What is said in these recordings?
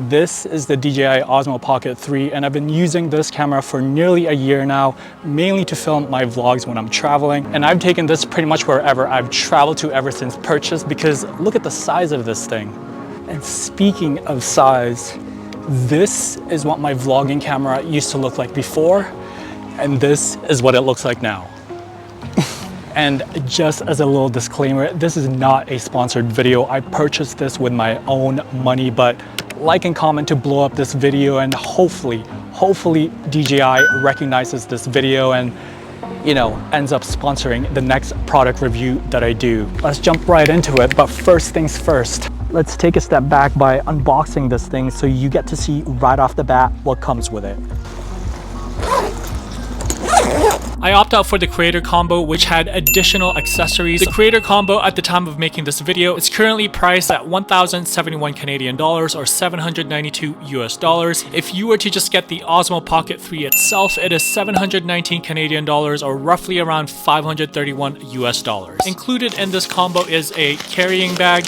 This is the DJI Osmo Pocket 3 and I've been using this camera for nearly a year now, mainly to film my vlogs when I'm traveling. And I've taken this pretty much wherever I've traveled to ever since purchase, because look at the size of this thing. And speaking of size, this is what my vlogging camera used to look like before, and this is what it looks like now. And just as a little disclaimer, this is not a sponsored video. I purchased this with my own money, but like and comment to blow up this video, and hopefully DJI recognizes this video and, you know, ends up sponsoring the next product review that I do. Let's jump right into it, but first things first. Let's take a step back by unboxing this thing so you get to see right off the bat what comes with it. I opted out for the creator combo, which had additional accessories. The creator combo at the time of making this video is currently priced at 1,071 Canadian dollars or 792 US dollars. If you were to just get the Osmo Pocket 3 itself, it is 719 Canadian dollars or roughly around 531 US dollars. Included in this combo is a carrying bag.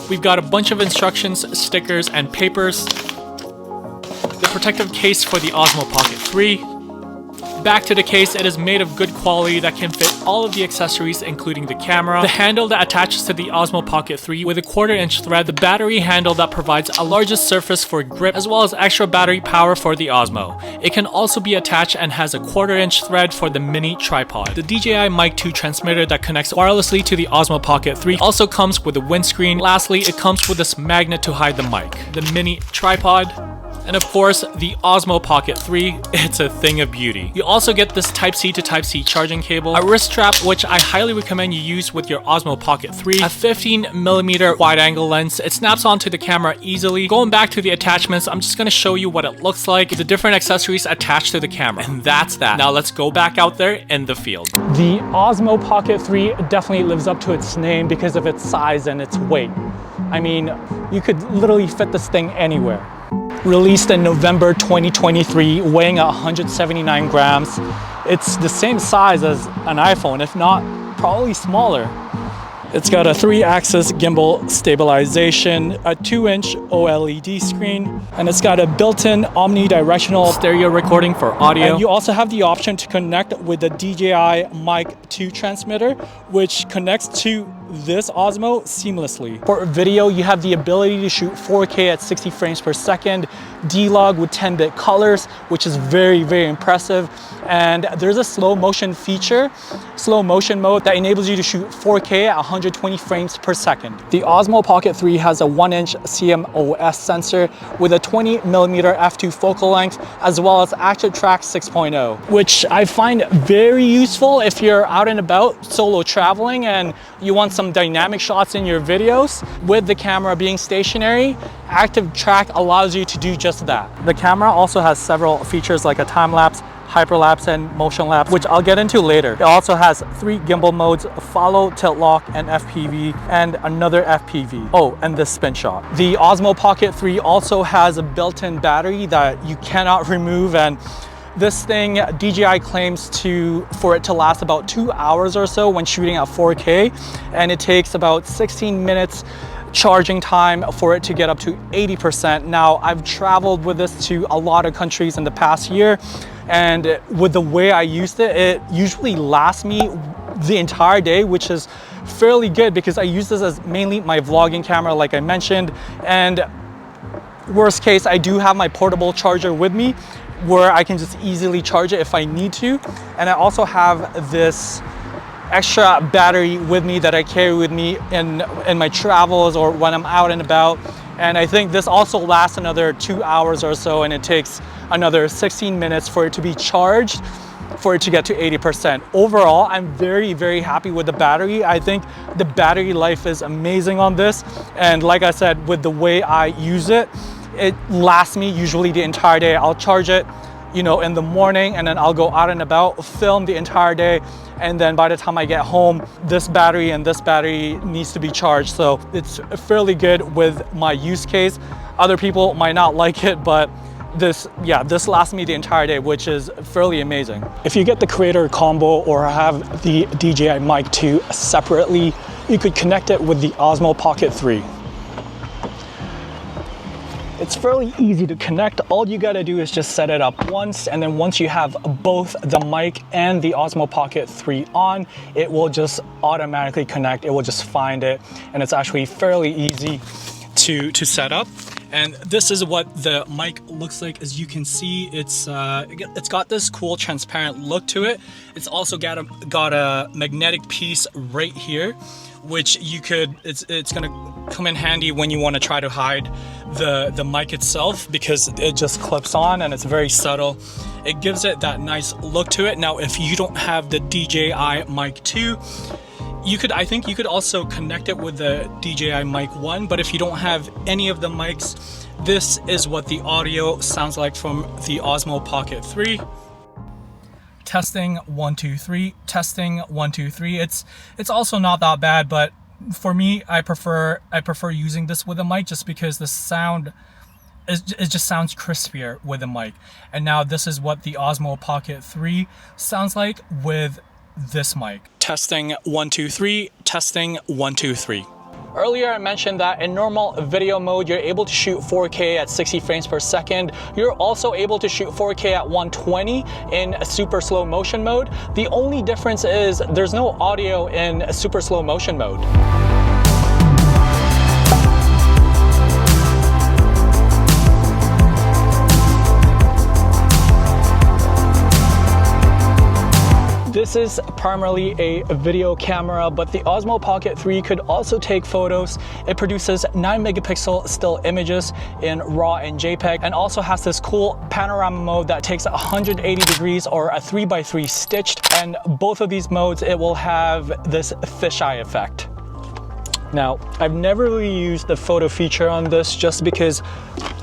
We've got a bunch of instructions, stickers, and papers. The protective case for the Osmo Pocket 3. Back to the case, it is made of good quality that can fit all of the accessories, including the camera, the handle that attaches to the Osmo Pocket 3 with a 1/4-inch thread, the battery handle that provides a largest surface for grip, as well as extra battery power for the Osmo. It can also be attached and has a 1/4-inch thread for the mini tripod. The DJI Mic 2 transmitter that connects wirelessly to the Osmo Pocket 3 also comes with a windscreen. Lastly, it comes with this magnet to hide the mic, the mini tripod, and of course, the Osmo Pocket 3, it's a thing of beauty. You also get this Type-C to Type-C charging cable, a wrist strap, which I highly recommend you use with your Osmo Pocket 3, a 15mm wide-angle lens. It snaps onto the camera easily. Going back to the attachments, I'm just going to show you what it looks like, the different accessories attached to the camera. And that's that. Now let's go back out there in the field. The Osmo Pocket 3 definitely lives up to its name because of its size and its weight. I mean, you could literally fit this thing anywhere. Released in November 2023, weighing 179 grams. It's the same size as an iPhone, if not probably smaller. It's got a 3-axis gimbal stabilization, a 2-inch OLED screen, and it's got a built-in omnidirectional stereo recording for audio. And you also have the option to connect with the DJI Mic 2 transmitter, which connects to this Osmo seamlessly. For video, you have the ability to shoot 4K at 60 frames per second, D-Log with 10-bit colors, which is very, very impressive. And there's a slow motion feature, slow motion mode, that enables you to shoot 4K at 120 frames per second. The Osmo Pocket 3 has a 1-inch CMOS sensor with a 20mm f2 focal length, as well as Active Track 6.0, which I find very useful if you're out and about solo traveling and you want some dynamic shots in your videos. With the camera being stationary, Active Track allows you to do just that. The camera also has several features like a time-lapse, hyperlapse, and motion lapse, which I'll get into later. It also has 3 gimbal modes: follow, tilt lock, and FPV, and another FPV. Oh, and this spin shot. The Osmo Pocket 3 also has a built-in battery that you cannot remove, and this thing, DJI claims for it to last about 2 hours or so when shooting at 4K, and it takes about 16 minutes charging time for it to get up to 80%. Now, I've traveled with this to a lot of countries in the past year, and with the way I used it, it usually lasts me the entire day, which is fairly good because I use this as mainly my vlogging camera, like I mentioned. And worst case, I do have my portable charger with me where I can just easily charge it if I need to. And I also have this extra battery with me that I carry with me in my travels or when I'm out and about. And I think this also lasts another 2 hours or so, and it takes another 16 minutes for it to be charged, for it to get to 80%. Overall, I'm very, very happy with the battery. I think the battery life is amazing on this. And like I said, with the way I use it, it lasts me usually the entire day. I'll charge it, you know, in the morning, and then I'll go out and about, film the entire day, and then by the time I get home, this battery and this battery needs to be charged. So it's fairly good with my use case. Other people might not like it, but this lasts me the entire day, which is fairly amazing. If you get the creator combo or have the DJI Mic 2 separately, you could connect it with the Osmo Pocket 3. It's fairly easy to connect. All you gotta do is just set it up once, and then once you have both the mic and the Osmo Pocket 3 on, it will just automatically connect. It will just find it, and it's actually fairly easy to set up. And this is what the mic looks like. As you can see, it's got this cool transparent look to it. It's also got a magnetic piece right here, which you could, it's gonna come in handy when you want to try to hide the mic itself, because it just clips on and it's very subtle. It gives it that nice look to it. Now, if you don't have the DJI Mic 2, I think you could also connect it with the DJI Mic 1, but if you don't have any of the mics, this is what the audio sounds like from the Osmo Pocket 3. Testing 1 2 3, testing 1 2 3. It's also not that bad, but for me, I prefer using this with a mic, just because the sound it just sounds crispier with a mic. And now this is what the Osmo Pocket 3 sounds like with this mic. Testing 1 2 3, testing 1 2 3. Earlier I mentioned that in normal video mode, you're able to shoot 4K at 60 frames per second. You're also able to shoot 4K at 120 in super slow motion mode. The only difference is there's no audio in super slow motion mode. This is primarily a video camera, but the Osmo Pocket 3 could also take photos. It produces 9 megapixel still images in RAW and JPEG, and also has this cool panorama mode that takes 180 degrees or a 3x3 stitched. And both of these modes, it will have this fisheye effect. Now, I've never really used the photo feature on this, just because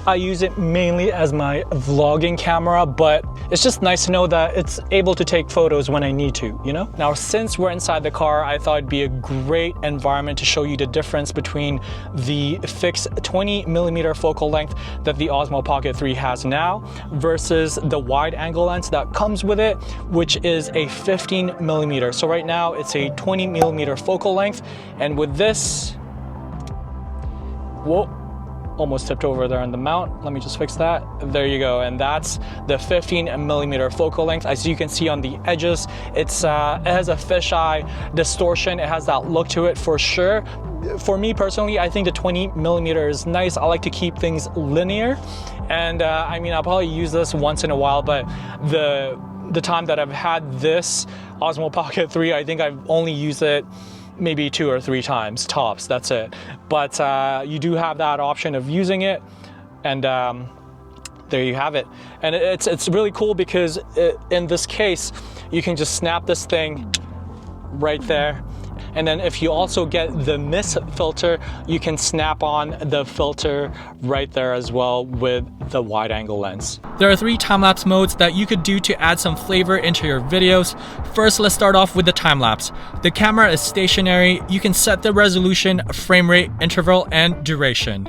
I use it mainly as my vlogging camera, but it's just nice to know that it's able to take photos when I need to, you know? Now, since we're inside the car, I thought it'd be a great environment to show you the difference between the fixed 20mm focal length that the Osmo Pocket 3 has now versus the wide angle lens that comes with it, which is a 15mm. So right now it's a 20mm focal length, and with this, whoa, almost tipped over there on the mount. Let me just fix that. There you go. And that's the 15mm focal length. As you can see on the edges, it has a fisheye distortion. It has that look to it for sure. For me personally, I think the 20mm is nice. I like to keep things linear. And I mean, I'll probably use this once in a while, but the time that I've had this Osmo Pocket 3, I think I've only used it maybe 2 or 3 times tops, that's it. But you do have that option of using it, and there you have it. And it's really cool because in this case, you can just snap this thing right there. And then if you also get the mist filter, you can snap on the filter right there as well with the wide angle lens. There are 3 time-lapse modes that you could do to add some flavor into your videos. First, let's start off with the time-lapse. The camera is stationary. You can set the resolution, frame rate, interval, and duration.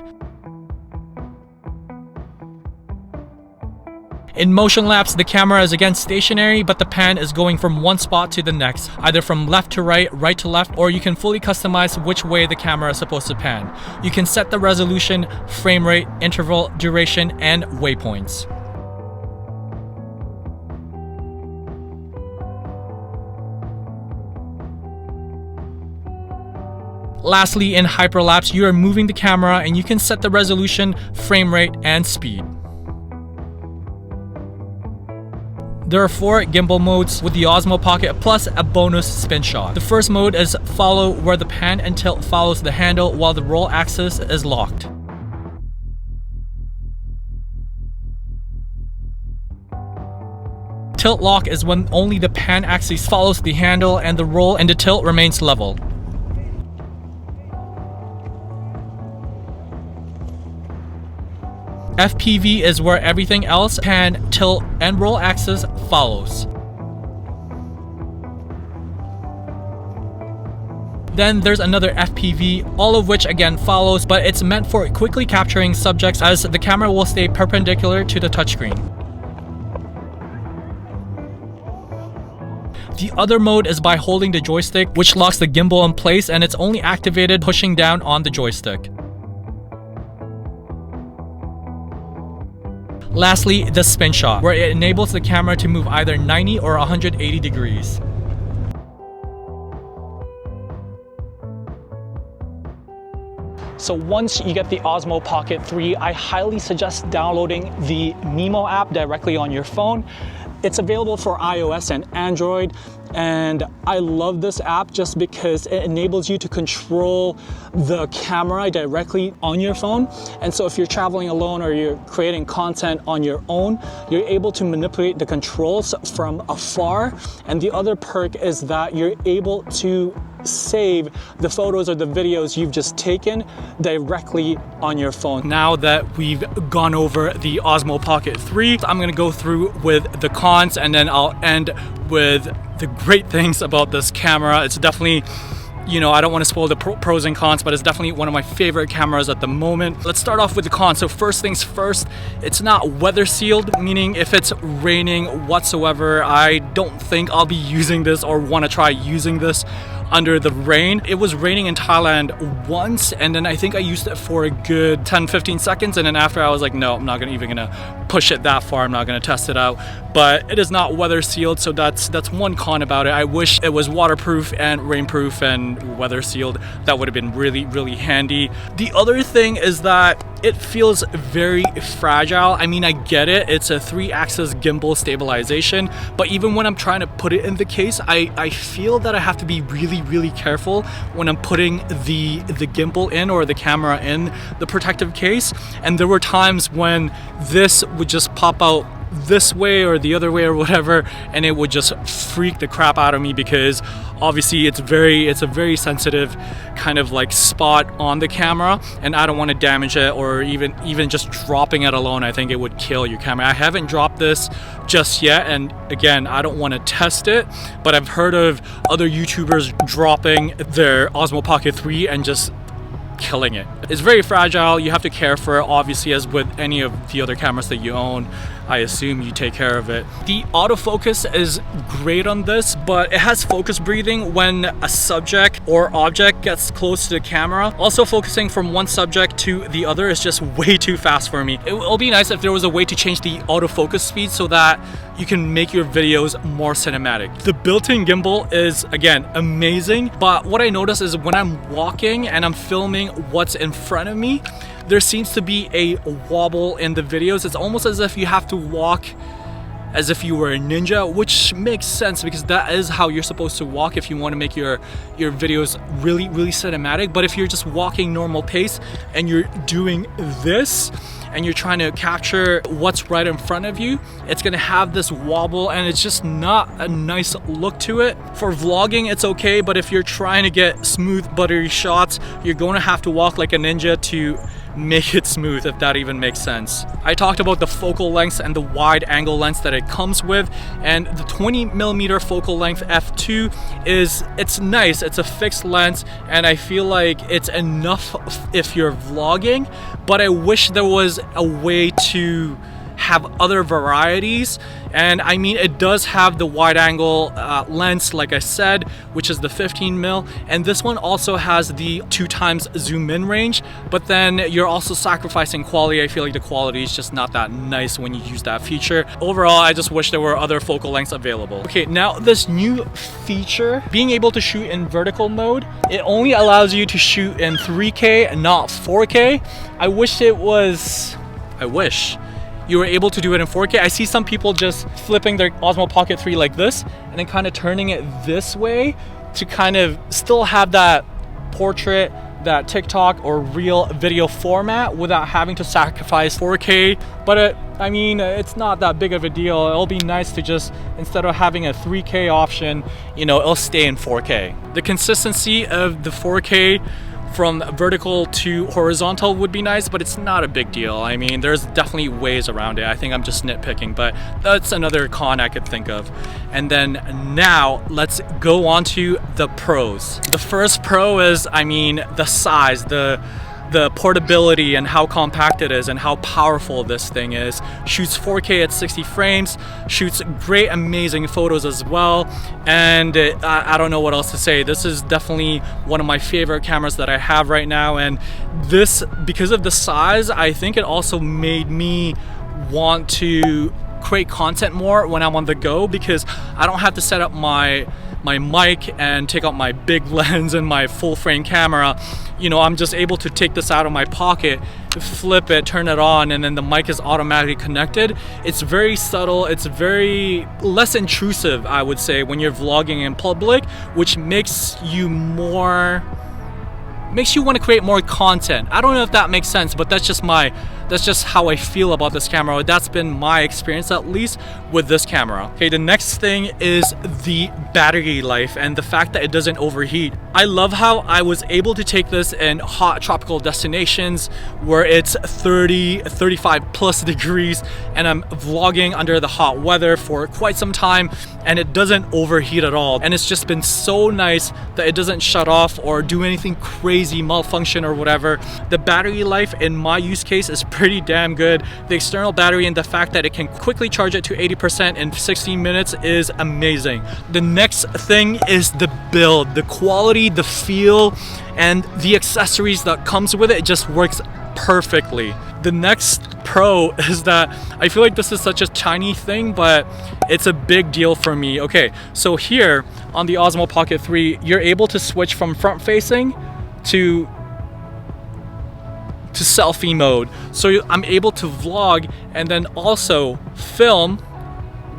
In motion lapse, the camera is again stationary, but the pan is going from one spot to the next, either from left to right, right to left, or you can fully customize which way the camera is supposed to pan. You can set the resolution, frame rate, interval, duration, and waypoints. Lastly, in hyperlapse, you are moving the camera and you can set the resolution, frame rate, and speed. There are 4 gimbal modes with the Osmo Pocket, plus a bonus spin shot. The first mode is follow, where the pan and tilt follows the handle while the roll axis is locked. Tilt lock is when only the pan axis follows the handle and the roll and the tilt remains level. FPV is where everything else, pan, tilt, and roll axis follows. Then there's another FPV, all of which again follows, but it's meant for quickly capturing subjects as the camera will stay perpendicular to the touchscreen. The other mode is by holding the joystick, which locks the gimbal in place, and it's only activated pushing down on the joystick. Lastly, the spin shot, where it enables the camera to move either 90 or 180 degrees. So once you get the Osmo Pocket 3, I highly suggest downloading the Nemo app directly on your phone. It's available for iOS and Android, and I love this app just because it enables you to control the camera directly on your phone. And so if you're traveling alone or you're creating content on your own, you're able to manipulate the controls from afar. And the other perk is that you're able to save the photos or the videos you've just taken directly on your phone. Now that we've gone over the Osmo Pocket 3, I'm gonna go through with the cons, and then I'll end with the great things about this camera. It's definitely, you know, I don't want to spoil the pros and cons, but it's definitely one of my favorite cameras at the moment. Let's start off with the cons. So first things first, it's not weather sealed, meaning if it's raining whatsoever, I don't think I'll be using this or want to try using this under the rain. It was raining in Thailand once, and then I think I used it for a good 10-15 seconds, and then after I was like, no, I'm not even gonna push it that far. I'm not gonna test it out. But it is not weather sealed, so that's one con about it. I wish it was waterproof and rainproof and weather sealed. That would have been really, really handy. The other thing is that it feels very fragile. I mean, I get it, it's a 3-axis gimbal stabilization, but even when I'm trying to put it in the case, I feel that I have to be really, really careful when I'm putting the gimbal in, or the camera in the protective case. And there were times when this would just pop out this way or the other way or whatever, and it would just freak the crap out of me, because obviously it's a very sensitive kind of like spot on the camera, and I don't want to damage it, or even just dropping it alone, I think it would kill your camera. I haven't dropped this just yet, and again, I don't want to test it, but I've heard of other YouTubers dropping their Osmo Pocket 3 and just killing it. It's very fragile. You have to care for it, obviously, as with any of the other cameras that you own. I assume you take care of it. The autofocus is great on this, but it has focus breathing when a subject or object gets close to the camera. Also, focusing from one subject to the other is just way too fast for me. It'll be nice if there was a way to change the autofocus speed so that you can make your videos more cinematic. The built-in gimbal is, again, amazing, but what I notice is when I'm walking and I'm filming what's in front of me, there seems to be a wobble in the videos. It's almost as if you have to walk as if you were a ninja, which makes sense because that is how you're supposed to walk if you want to make your videos really, really cinematic. But if you're just walking normal pace and you're doing this and you're trying to capture what's right in front of you, it's gonna have this wobble, and it's just not a nice look to it. For vlogging, it's okay, but if you're trying to get smooth, buttery shots, you're gonna have to walk like a ninja to make it smooth, if that even makes sense. I talked about the focal lengths and the wide angle lens that it comes with, and the 20mm focal length f2 it's nice. It's a fixed lens, and I feel like it's enough if you're vlogging, but I wish there was a way to have other varieties. And I mean, it does have the wide angle lens, like I said, which is the 15mm, and this one also has the 2x zoom in range, but then you're also sacrificing quality. I feel like the quality is just not that nice when you use that feature. Overall, I just wish there were other focal lengths available. Okay, now this new feature, being able to shoot in vertical mode, it only allows you to shoot in 3K and not 4K. I wish you were able to do it in 4K. I see some people just flipping their Osmo Pocket 3 like this and then kind of turning it this way to kind of still have that portrait, that TikTok or real video format without having to sacrifice 4K. But I mean, it's not that big of a deal. It'll be nice to just, instead of having a 3K option, you know, it'll stay in 4K. The consistency of the 4K from vertical to horizontal would be nice, but it's not a big deal. I mean, there's definitely ways around it. I think I'm just nitpicking, but that's another con I could think of. And then now let's go on to the pros. The first pro is, I mean, the size, the portability and how compact it is and how powerful this thing is. Shoots 4K at 60 frames, shoots great, amazing photos as well, and I don't know what else to say. This is definitely one of my favorite cameras that I have right now, and this, because of the size, I think it also made me want to create content more when I'm on the go, because I don't have to set up my mic and take out my big lens and my full frame camera. You know, I'm just able to take this out of my pocket, flip it, turn it on, and then the mic is automatically connected. It's very subtle, it's very less intrusive, I would say, when you're vlogging in public, which makes you want to create more content. I don't know if that makes sense, but that's just how I feel about this camera. That's been my experience, at least, with this camera. Okay, the next thing is the battery life and the fact that it doesn't overheat. I love how I was able to take this in hot tropical destinations where it's 30, 35 plus degrees, and I'm vlogging under the hot weather for quite some time, and it doesn't overheat at all. And it's just been so nice that it doesn't shut off or do anything crazy, malfunction or whatever. The battery life in my use case is pretty damn good. The external battery and the fact that it can quickly charge it to 80% in 16 minutes is amazing. The next thing is the build, the quality, the feel, and the accessories that comes with it. It just works perfectly. The next pro is that I feel like this is such a tiny thing, but it's a big deal for me. Okay, so here on the Osmo Pocket 3, you're able to switch from front facing to selfie mode. So I'm able to vlog and then also film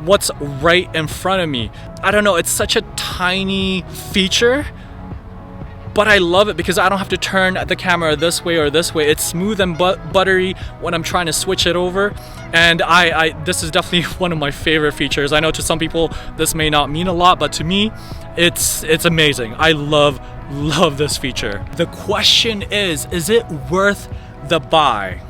what's right in front of me. I don't know, it's such a tiny feature, but I love it because I don't have to turn the camera this way or this way. It's smooth and buttery when I'm trying to switch it over. And this is definitely one of my favorite features. I know to some people this may not mean a lot, but to me, it's amazing. I love this feature. The question is it worth the buy?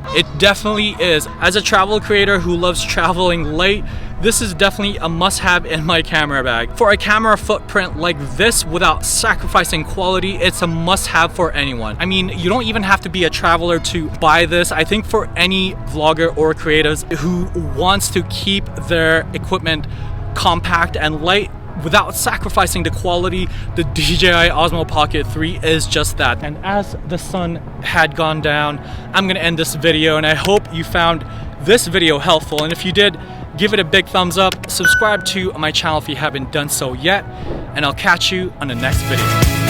It definitely is. As a travel creator who loves traveling light, this is definitely a must-have in my camera bag. For a camera footprint like this without sacrificing quality, it's a must-have for anyone. I mean, you don't even have to be a traveler to buy this. I think for any vlogger or creatives who wants to keep their equipment compact and light without sacrificing the quality, the DJI Osmo Pocket 3 is just that. And as the sun had gone down, I'm gonna end this video, and I hope you found this video helpful. And if you did, give it a big thumbs up, subscribe to my channel if you haven't done so yet, and I'll catch you on the next video.